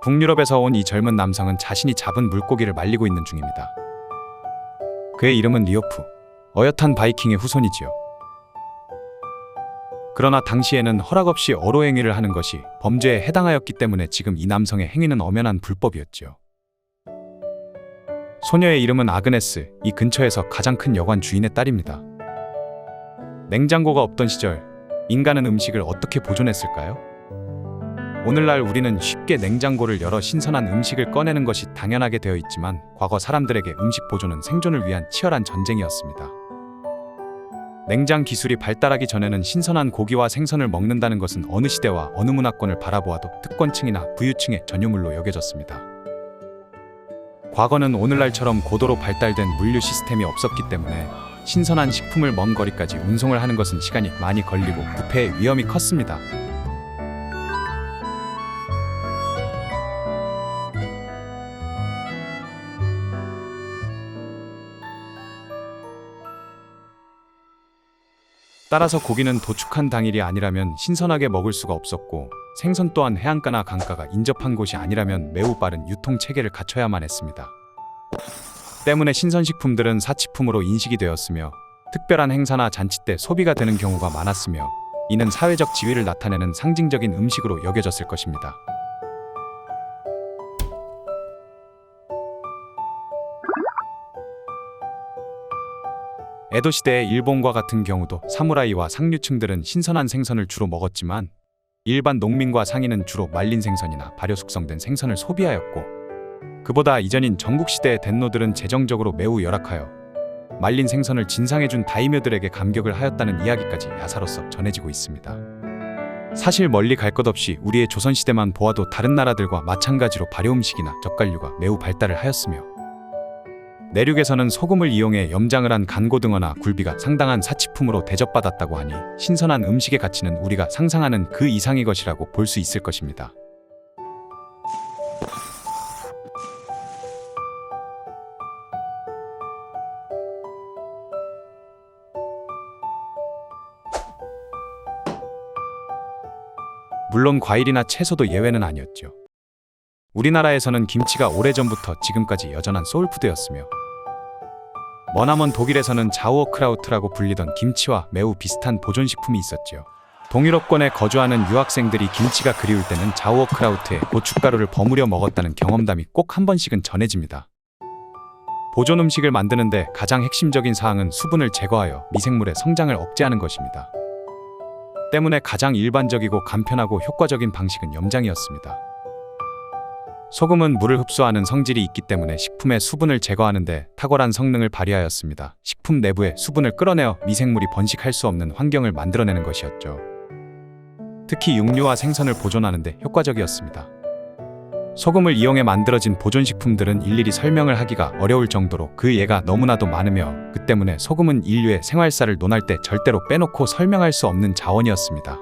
북유럽에서 온 이 젊은 남성은 자신이 잡은 물고기를 말리고 있는 중입니다. 그의 이름은 리오프, 어엿한 바이킹의 후손이지요. 그러나 당시에는 허락 없이 어로 행위를 하는 것이 범죄에 해당하였기 때문에 지금 이 남성의 행위는 엄연한 불법이었지요. 소녀의 이름은 아그네스, 이 근처에서 가장 큰 여관 주인의 딸입니다. 냉장고가 없던 시절, 인간은 음식을 어떻게 보존했을까요? 오늘날 우리는 쉽게 냉장고를 열어 신선한 음식을 꺼내는 것이 당연하게 되어 있지만 과거 사람들에게 음식 보존은 생존을 위한 치열한 전쟁이었습니다. 냉장 기술이 발달하기 전에는 신선한 고기와 생선을 먹는다는 것은 어느 시대와 어느 문화권을 바라보아도 특권층이나 부유층의 전유물로 여겨졌습니다. 과거는 오늘날처럼 고도로 발달된 물류 시스템이 없었기 때문에 신선한 식품을 먼 거리까지 운송을 하는 것은 시간이 많이 걸리고 부패의 위험이 컸습니다. 따라서 고기는 도축한 당일이 아니라면 신선하게 먹을 수가 없었고 생선 또한 해안가나 강가가 인접한 곳이 아니라면 매우 빠른 유통 체계를 갖춰야만 했습니다. 때문에 신선식품들은 사치품으로 인식이 되었으며 특별한 행사나 잔치 때 소비가 되는 경우가 많았으며 이는 사회적 지위를 나타내는 상징적인 음식으로 여겨졌을 것입니다. 에도 시대의 일본과 같은 경우도 사무라이와 상류층들은 신선한 생선을 주로 먹었지만 일반 농민과 상인은 주로 말린 생선이나 발효 숙성된 생선을 소비하였고 그보다 이전인 전국시대의 덴노들은 재정적으로 매우 열악하여 말린 생선을 진상해준 다이묘들에게 감격을 하였다는 이야기까지 야사로서 전해지고 있습니다. 사실 멀리 갈 것 없이 우리의 조선시대만 보아도 다른 나라들과 마찬가지로 발효음식이나 젓갈류가 매우 발달을 하였으며 내륙에서는 소금을 이용해 염장을 한 간고등어나 굴비가 상당한 사치품으로 대접받았다고 하니 신선한 음식의 가치는 우리가 상상하는 그 이상의 것이라고 볼 수 있을 것입니다. 물론 과일이나 채소도 예외는 아니었죠. 우리나라에서는 김치가 오래전부터 지금까지 여전한 소울푸드였으며 머나먼 독일에서는 자우어크라우트라고 불리던 김치와 매우 비슷한 보존식품이 있었지요. 동유럽권에 거주하는 유학생들이 김치가 그리울 때는 자우어크라우트에 고춧가루를 버무려 먹었다는 경험담이 꼭 한 번씩은 전해집니다. 보존 음식을 만드는데 가장 핵심적인 사항은 수분을 제거하여 미생물의 성장을 억제하는 것입니다. 때문에 가장 일반적이고 간편하고 효과적인 방식은 염장이었습니다. 소금은 물을 흡수하는 성질이 있기 때문에 식품의 수분을 제거하는 데 탁월한 성능을 발휘하였습니다. 식품 내부에 수분을 끌어내어 미생물이 번식할 수 없는 환경을 만들어내는 것이었죠. 특히 육류와 생선을 보존하는 데 효과적이었습니다. 소금을 이용해 만들어진 보존식품들은 일일이 설명을 하기가 어려울 정도로 그 예가 너무나도 많으며 그 때문에 소금은 인류의 생활사를 논할 때 절대로 빼놓고 설명할 수 없는 자원이었습니다.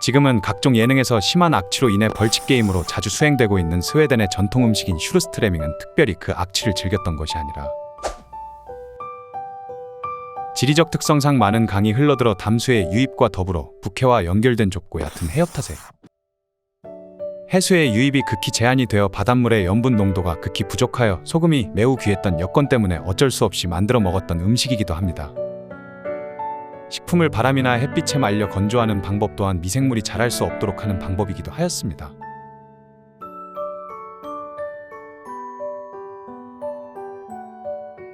지금은 각종 예능에서 심한 악취로 인해 벌칙 게임으로 자주 수행되고 있는 스웨덴의 전통 음식인 슈르스트레밍은 특별히 그 악취를 즐겼던 것이 아니라 지리적 특성상 많은 강이 흘러들어 담수의 유입과 더불어 북해와 연결된 좁고 얕은 해협 탓에 해수의 유입이 극히 제한이 되어 바닷물의 염분 농도가 극히 부족하여 소금이 매우 귀했던 여건 때문에 어쩔 수 없이 만들어 먹었던 음식이기도 합니다. 식품을 바람이나 햇빛에 말려 건조하는 방법 또한 미생물이 자랄 수 없도록 하는 방법이기도 하였습니다.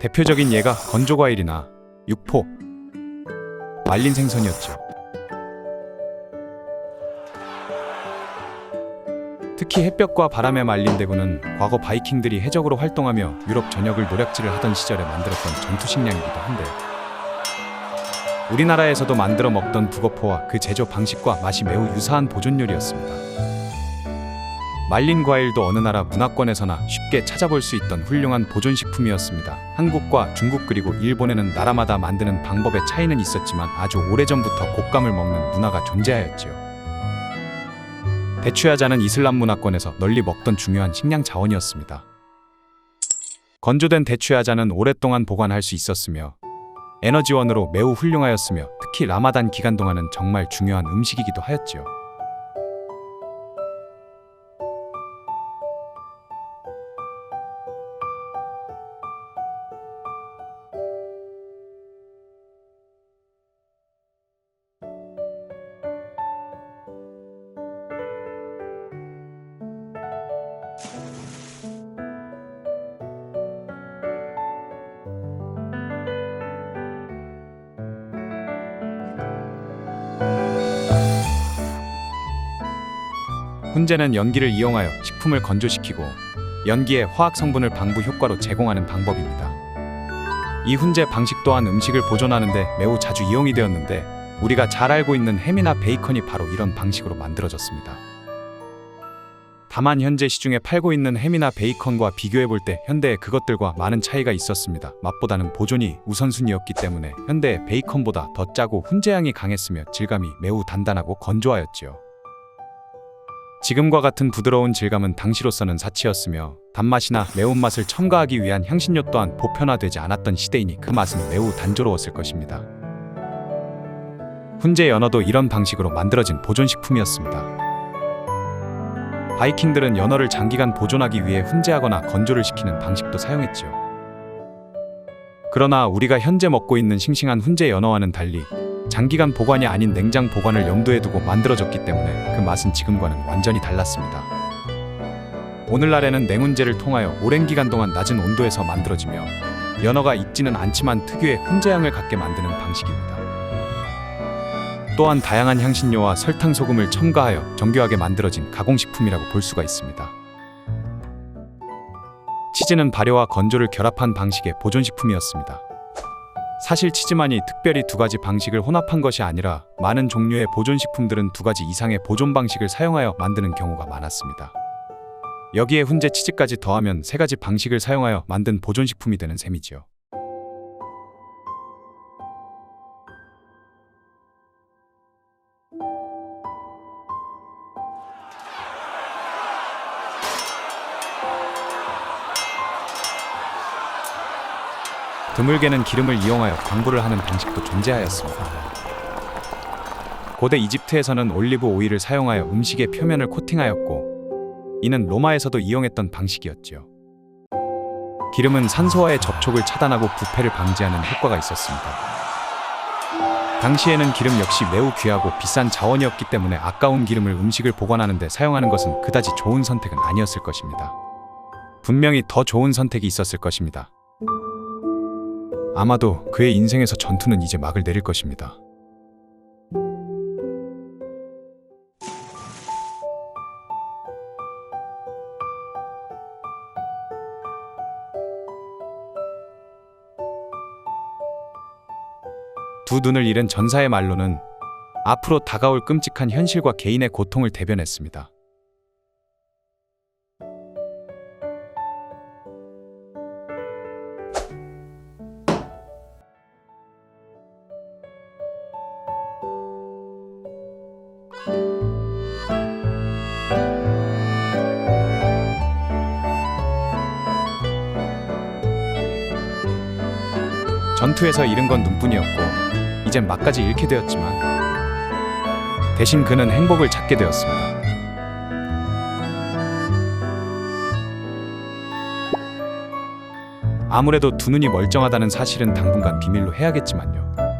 대표적인 예가 건조과일이나 육포, 말린 생선이었죠. 특히 햇볕과 바람에 말린 대구는 과거 바이킹들이 해적으로 활동하며 유럽 전역을 노략질을 하던 시절에 만들었던 전투식량이기도 한데 우리나라에서도 만들어 먹던 북어포와 그 제조 방식과 맛이 매우 유사한 보존 요리였습니다. 말린 과일도 어느 나라 문화권에서나 쉽게 찾아볼 수 있던 훌륭한 보존식품이었습니다. 한국과 중국 그리고 일본에는 나라마다 만드는 방법의 차이는 있었지만 아주 오래전부터 곶감을 먹는 문화가 존재하였지요. 대추야자는 이슬람 문화권에서 널리 먹던 중요한 식량 자원이었습니다. 건조된 대추야자는 오랫동안 보관할 수 있었으며 에너지원으로 매우 훌륭하였으며 특히 라마단 기간 동안은 정말 중요한 음식이기도 하였지요. 훈제는 연기를 이용하여 식품을 건조시키고 연기에 화학 성분을 방부 효과로 제공하는 방법입니다. 이 훈제 방식 또한 음식을 보존하는 데 매우 자주 이용이 되었는데 우리가 잘 알고 있는 햄이나 베이컨이 바로 이런 방식으로 만들어졌습니다. 다만 현재 시중에 팔고 있는 햄이나 베이컨과 비교해 볼 때 현대의 그것들과 많은 차이가 있었습니다. 맛보다는 보존이 우선순위였기 때문에 현대의 베이컨보다 더 짜고 훈제향이 강했으며 질감이 매우 단단하고 건조하였지요. 지금과 같은 부드러운 질감은 당시로서는 사치였으며 단맛이나 매운맛을 첨가하기 위한 향신료 또한 보편화되지 않았던 시대이니 그 맛은 매우 단조로웠을 것입니다. 훈제 연어도 이런 방식으로 만들어진 보존식품이었습니다. 바이킹들은 연어를 장기간 보존하기 위해 훈제하거나 건조를 시키는 방식도 사용했지요. 그러나 우리가 현재 먹고 있는 싱싱한 훈제 연어와는 달리 장기간 보관이 아닌 냉장 보관을 염두에 두고 만들어졌기 때문에 그 맛은 지금과는 완전히 달랐습니다. 오늘날에는 냉훈제를 통하여 오랜 기간 동안 낮은 온도에서 만들어지며 연어가 익지는 않지만 특유의 훈제향을 갖게 만드는 방식입니다. 또한 다양한 향신료와 설탕, 소금을 첨가하여 정교하게 만들어진 가공식품이라고 볼 수가 있습니다. 치즈는 발효와 건조를 결합한 방식의 보존식품이었습니다. 사실 치즈만이 특별히 두 가지 방식을 혼합한 것이 아니라 많은 종류의 보존식품들은 두 가지 이상의 보존 방식을 사용하여 만드는 경우가 많았습니다. 여기에 훈제 치즈까지 더하면 세 가지 방식을 사용하여 만든 보존식품이 되는 셈이지요. 드물게는 기름을 이용하여 광부를 하는 방식도 존재하였습니다. 고대 이집트에서는 올리브 오일을 사용하여 음식의 표면을 코팅하였고 이는 로마에서도 이용했던 방식이었지요. 기름은 산소와의 접촉을 차단하고 부패를 방지하는 효과가 있었습니다. 당시에는 기름 역시 매우 귀하고 비싼 자원이었기 때문에 아까운 기름을 음식을 보관하는 데 사용하는 것은 그다지 좋은 선택은 아니었을 것입니다. 분명히 더 좋은 선택이 있었을 것입니다. 아마도 그의 인생에서 전투는 이제 막을 내릴 것입니다. 두 눈을 잃은 전사의 말로는 앞으로 다가올 끔찍한 현실과 개인의 고통을 대변했습니다. 전투에서 잃은 건 눈뿐이었고 이젠 막까지 잃게 되었지만 대신 그는 행복을 찾게 되었습니다. 아무래도 두 눈이 멀쩡하다는 사실은 당분간 비밀로 해야겠지만요.